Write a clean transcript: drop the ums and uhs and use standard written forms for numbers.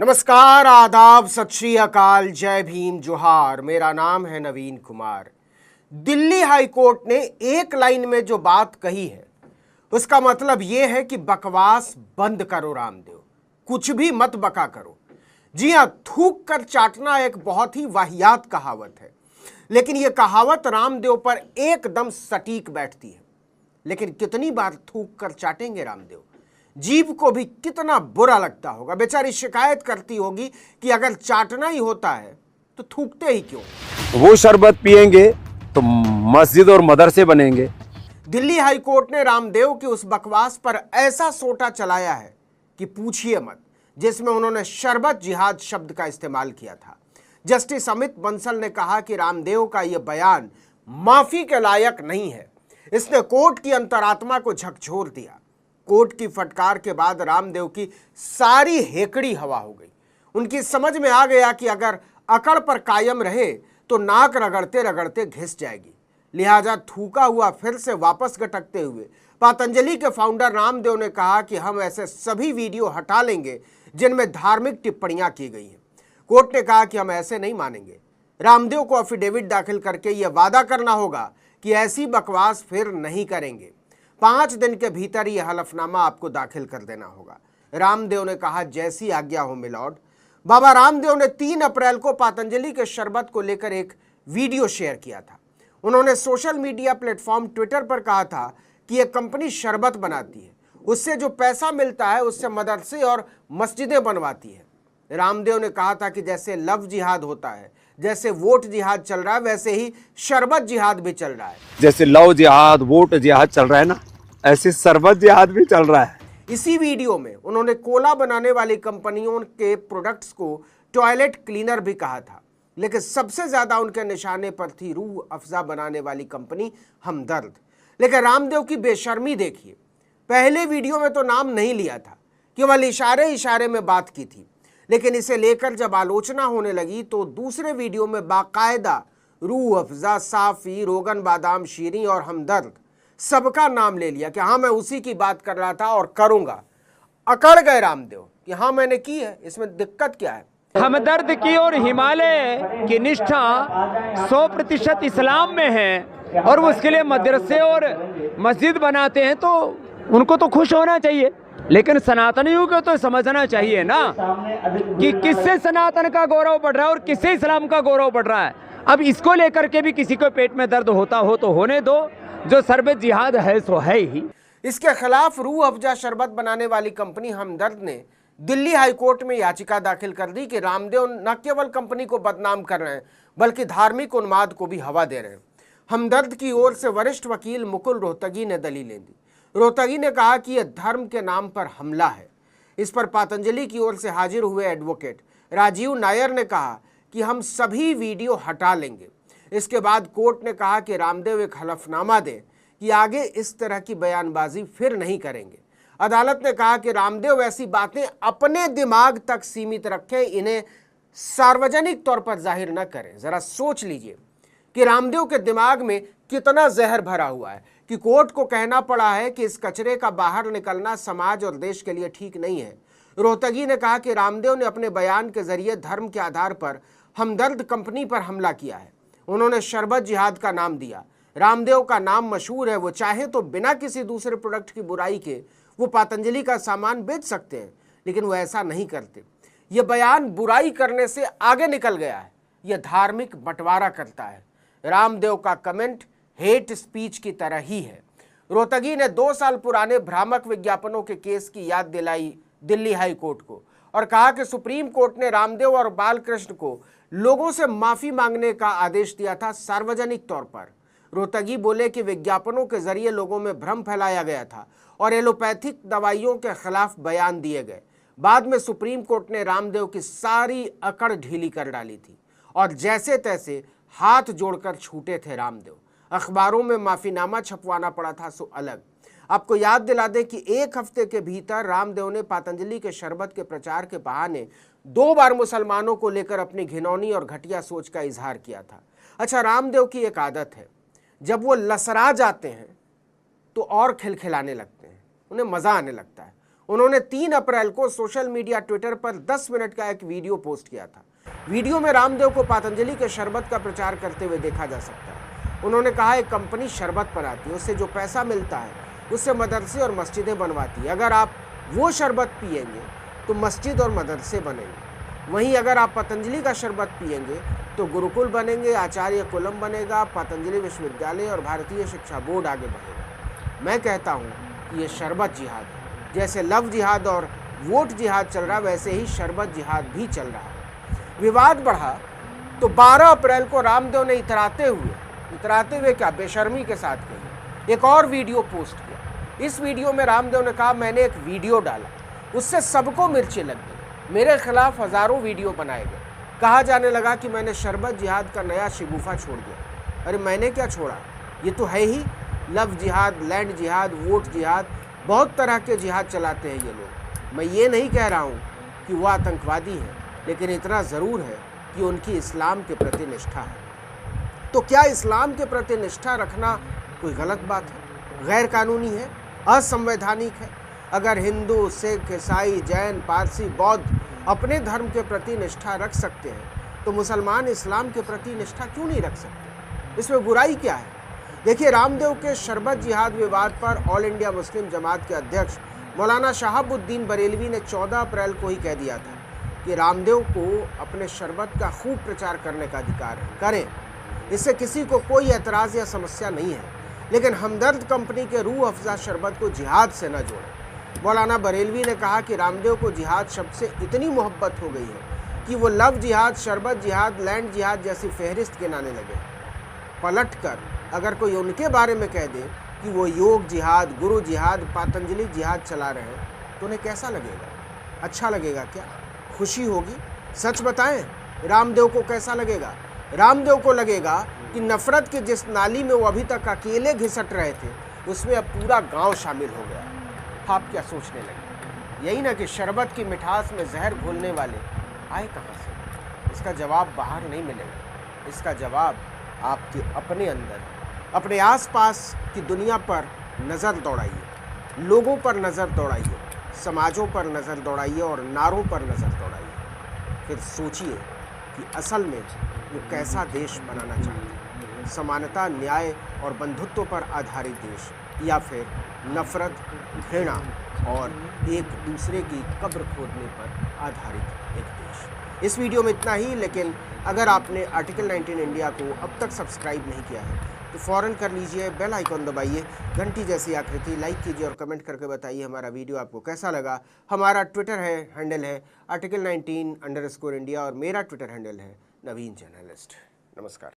नमस्कार, आदाब, सत श्री अकाल, जय भीम, जोहार। मेरा नाम है नवीन कुमार। दिल्ली हाई कोर्ट ने एक लाइन में जो बात कही है उसका मतलब यह है कि बकवास बंद करो रामदेव, कुछ भी मत बका करो। जी हां, थूक कर चाटना एक बहुत ही वाहियात कहावत है, लेकिन यह कहावत रामदेव पर एकदम सटीक बैठती है। लेकिन कितनी बार थूक कर चाटेंगे रामदेव? जीभ को भी कितना बुरा लगता होगा। बेचारी शिकायत करती होगी कि अगर चाटना ही होता है तो थूकते ही क्यों? वो शरबत पिएंगे तो मस्जिद और मदरसे बनेंगे। दिल्ली हाई कोर्ट ने रामदेव की उस बकवास पर ऐसा सोटा चलाया है कि पूछिए मत, जिसमें उन्होंने शरबत जिहाद शब्द का इस्तेमाल किया था। जस्टिस अमित बंसल ने कहा कि रामदेव का यह बयान माफी के लायक नहीं है। इसने कोर्ट की अंतरात्मा को झकझोर दिया। कोर्ट की फटकार के बाद रामदेव की सारी हेकड़ी हवा हो गई। उनकी समझ में आ गया कि अगर अकड़ पर कायम रहे तो नाक रगड़ते रगड़ते घिस जाएगी। लिहाजा थूका हुआ फिर से वापस गटकते हुए पतंजलि के फाउंडर रामदेव ने कहा कि हम ऐसे सभी वीडियो हटा लेंगे जिनमें धार्मिक टिप्पणियां की गई हैं। कोर्ट ने कहा कि हम ऐसे नहीं मानेंगे। रामदेव को एफिडेविट दाखिल करके यह वादा करना होगा कि ऐसी बकवास फिर नहीं करेंगे। 5 दिन के भीतर यह हलफनामा आपको दाखिल कर देना होगा। रामदेव ने कहा, जैसी आज्ञा हो मिलॉर्ड। बाबा रामदेव ने 3 अप्रैल को पतंजलि के शरबत को लेकर एक वीडियो शेयर किया था। उन्होंने सोशल मीडिया प्लेटफॉर्म ट्विटर पर कहा था कि यह कंपनी शरबत बनाती है, उससे जो पैसा मिलता है उससे मदरसे और मस्जिदें बनवाती है। रामदेव ने कहा था कि जैसे लव जिहाद होता है, जैसे वोट जिहाद चल रहा है, वैसे ही शरबत जिहाद भी चल रहा है। जैसे लव जिहाद वोट जिहाद चल रहा है ना, ऐसे शरबत जिहाद भी चल रहा है। इसी वीडियो में उन्होंने कोला बनाने वाली कंपनियों के प्रोडक्ट्स को टॉयलेट क्लीनर भी कहा था, लेकिन सबसे ज्यादा उनके निशाने पर थी रूह अफ़ज़ा बनाने वाली कंपनी हमदर्द। लेकिन रामदेव की बेशर्मी देखिए, पहले वीडियो में तो नाम नहीं लिया था, केवल इशारे इशारे में बात की थी, लेकिन इसे लेकर जब आलोचना होने लगी तो दूसरे वीडियो में बाकायदा रूह अफ़ज़ा, साफी, रोगन बादाम शीरी और हमदर्द सबका नाम ले लिया कि हाँ मैं उसी की बात कर रहा था और करूंगा। अकड़ गए रामदेव कि हाँ मैंने की है, इसमें दिक्कत क्या है? हमदर्द की और हिमालय की निष्ठा 100% इस्लाम में है और वो उसके लिए मदरसे और मस्जिद बनाते हैं, तो उनको तो खुश होना चाहिए। लेकिन सनातनियों को तो समझना चाहिए ना कि किससे सनातन का गौरव बढ़ रहा है और किससे इस्लाम का गौरव बढ़ रहा है। अब इसको लेकर के भी किसी को पेट में दर्द होता हो तो होने दो, जो शरबत जिहाद है सो है ही। इसके खिलाफ रूह अफ़ज़ा शरबत बनाने वाली कंपनी हमदर्द ने दिल्ली हाई कोर्ट में याचिका दाखिल कर दी कि रामदेव न केवल कंपनी को बदनाम कर रहे हैं बल्कि धार्मिक उन्माद को भी हवा दे रहे हैं। हमदर्द की ओर से वरिष्ठ वकील मुकुल रोहतगी ने दलीलें दी। रोहतगी ने कहा कि यह धर्म के नाम पर हमला है। इस पर पतंजलि की ओर से हाजिर हुए एडवोकेट राजीव नायर ने कहा कि हम सभी वीडियो हटा लेंगे। इसके बाद कोर्ट ने कहा कि रामदेव एक हलफनामा दें कि आगे इस तरह की बयानबाजी फिर नहीं करेंगे। अदालत ने कहा कि रामदेव ऐसी बातें अपने दिमाग तक सीमित रखें, इन्हें सार्वजनिक तौर पर जाहिर न करें। जरा सोच लीजिए कि रामदेव के दिमाग में कितना जहर भरा हुआ है कि कोर्ट को कहना पड़ा है कि इस कचरे का बाहर निकलना समाज और देश के लिए ठीक नहीं है। रोहतगी ने कहा कि रामदेव ने अपने बयान के जरिए धर्म के आधार पर हमदर्द कंपनी पर हमला किया है। उन्होंने शरबत जिहाद का नाम दिया। रामदेव का नाम मशहूर है, वो चाहे तो बिना किसी दूसरे प्रोडक्ट की बुराई के वो पतंजलि का सामान बेच सकते हैं, लेकिन वो ऐसा नहीं करते। ये बयान बुराई करने से आगे निकल गया है, यह धार्मिक बंटवारा करता है। रामदेव का कमेंट हेट स्पीच की तरह ही है। रोहतगी ने 2 साल पुराने भ्रामक विज्ञापनों के केस की याद दिलाई दिल्ली हाई कोर्ट को और कहा कि सुप्रीम कोर्ट ने रामदेव और बालकृष्ण को लोगों से माफी मांगने का आदेश दिया था सार्वजनिक तौर पर। रोहतगी बोले कि विज्ञापनों के जरिए लोगों में भ्रम फैलाया गया था और एलोपैथिक दवाइयों के खिलाफ बयान दिए गए। बाद में सुप्रीम कोर्ट ने रामदेव की सारी अकड़ ढीली कर डाली थी और जैसे तैसे हाथ जोड़कर छूटे थे रामदेव। अखबारों में माफीनामा छपवाना पड़ा था सो अलग। आपको याद दिला दें कि 1 हफ्ते के भीतर रामदेव ने पतंजलि के शरबत के प्रचार के बहाने 2 बार मुसलमानों को लेकर अपनी घिनौनी और घटिया सोच का इजहार किया था। अच्छा, रामदेव की एक आदत है, जब वो लसरा जाते हैं तो और खिलखिलाने लगते हैं, उन्हें मज़ा आने लगता है। उन्होंने 3 अप्रैल को सोशल मीडिया ट्विटर पर 10 मिनट का एक वीडियो पोस्ट किया था। वीडियो में रामदेव को पतंजलि के शरबत का प्रचार करते हुए देखा जा सकता है। उन्होंने कहा एक कंपनी शरबत बनाती है, उससे जो पैसा मिलता है उससे मदरसे और मस्जिदें बनवाती है। अगर आप वो शरबत पिएंगे तो मस्जिद और मदरसे बनेंगे, वहीं अगर आप पतंजलि का शरबत पिएंगे तो गुरुकुल बनेंगे, आचार्य कुलम बनेगा, पतंजलि विश्वविद्यालय और भारतीय शिक्षा बोर्ड आगे बढ़ेगा। मैं कहता हूँ कि ये शरबत जिहाद है। जैसे लव जिहाद और वोट जिहाद चल रहा, वैसे ही शरबत जिहाद भी चल रहा है। विवाद बढ़ा तो 12 अप्रैल को रामदेव ने इतराते हुए क्या बेशर्मी के साथ कही, एक और वीडियो पोस्ट किया। इस वीडियो में रामदेव ने कहा मैंने एक वीडियो डाला, उससे सबको मिर्ची लग गई, मेरे खिलाफ हजारों वीडियो बनाए गए। कहा जाने लगा कि मैंने शरबत जिहाद का नया शिगुफा छोड़ दिया। अरे मैंने क्या छोड़ा, ये तो है ही लव जिहाद, लैंड जिहाद, वोट जिहाद, बहुत तरह के जिहाद चलाते हैं ये लोग। मैं ये नहीं कह रहा हूँ कि वो आतंकवादी हैं, लेकिन इतना ज़रूर है कि उनकी इस्लाम के प्रति निष्ठा है। तो क्या इस्लाम के प्रति निष्ठा रखना कोई गलत बात है, गैर कानूनी है, असंवैधानिक है? अगर हिंदू, सिख, ईसाई, जैन, पारसी, बौद्ध अपने धर्म के प्रति निष्ठा रख सकते हैं तो मुसलमान इस्लाम के प्रति निष्ठा क्यों नहीं रख सकते? इसमें बुराई क्या है? देखिए, रामदेव के शरबत जिहाद विवाद पर ऑल इंडिया मुस्लिम जमात के अध्यक्ष मौलाना शहाबुद्दीन बरेलवी ने 14 अप्रैल को ही कह दिया था कि रामदेव को अपने शरबत का खूब प्रचार करने का अधिकार है, करें, इससे किसी को कोई एतराज़ या समस्या नहीं है, लेकिन हमदर्द कंपनी के रूह अफ़ज़ा शरबत को जिहाद से न जोड़ें। मौलाना बरेलवी ने कहा कि रामदेव को जिहाद शब्द से इतनी मोहब्बत हो गई है कि वो लव जिहाद, शरबत जिहाद, लैंड जिहाद जैसी फहरिस्त गिनाने लगे। पलटकर अगर कोई उनके बारे में कह दे कि वो योग जिहाद, गुरु जिहाद, पतंजलि जिहाद चला रहे हैं तो उन्हें कैसा लगेगा? अच्छा लगेगा क्या? खुशी होगी? सच बताएं, रामदेव को कैसा लगेगा? रामदेव को लगेगा कि नफरत के जिस नाली में वो अभी तक अकेले घिसट रहे थे उसमें अब पूरा गांव शामिल हो गया। आप क्या सोचने लगे? यही ना कि शरबत की मिठास में जहर घोलने वाले आए कहाँ से? इसका जवाब बाहर नहीं मिलेगा। इसका जवाब आपके अपने अंदर, अपने आसपास की दुनिया पर नज़र दौड़ाइए, लोगों पर नज़र दौड़ाइए, समाजों पर नज़र दौड़ाइए और नारों पर नज़र दौड़ाइए। फिर सोचिए कि असल में वो कैसा देश बनाना चाहते हैं, समानता, न्याय और बंधुत्व पर आधारित देश, या फिर नफरत, घृणा और एक दूसरे की कब्र खोदने पर आधारित एक देश। इस वीडियो में इतना ही, लेकिन अगर आपने आर्टिकल 19 इंडिया को अब तक सब्सक्राइब नहीं किया है तो फ़ौरन कर लीजिए, बेल आइकॉन दबाइए, घंटी जैसी आकृति लाइक कीजिए और कमेंट करके बताइए हमारा वीडियो आपको कैसा लगा। हमारा ट्विटर हैंडल है article19_India और मेरा ट्विटर हैंडल है नवीन जर्नलिस्ट। नमस्कार।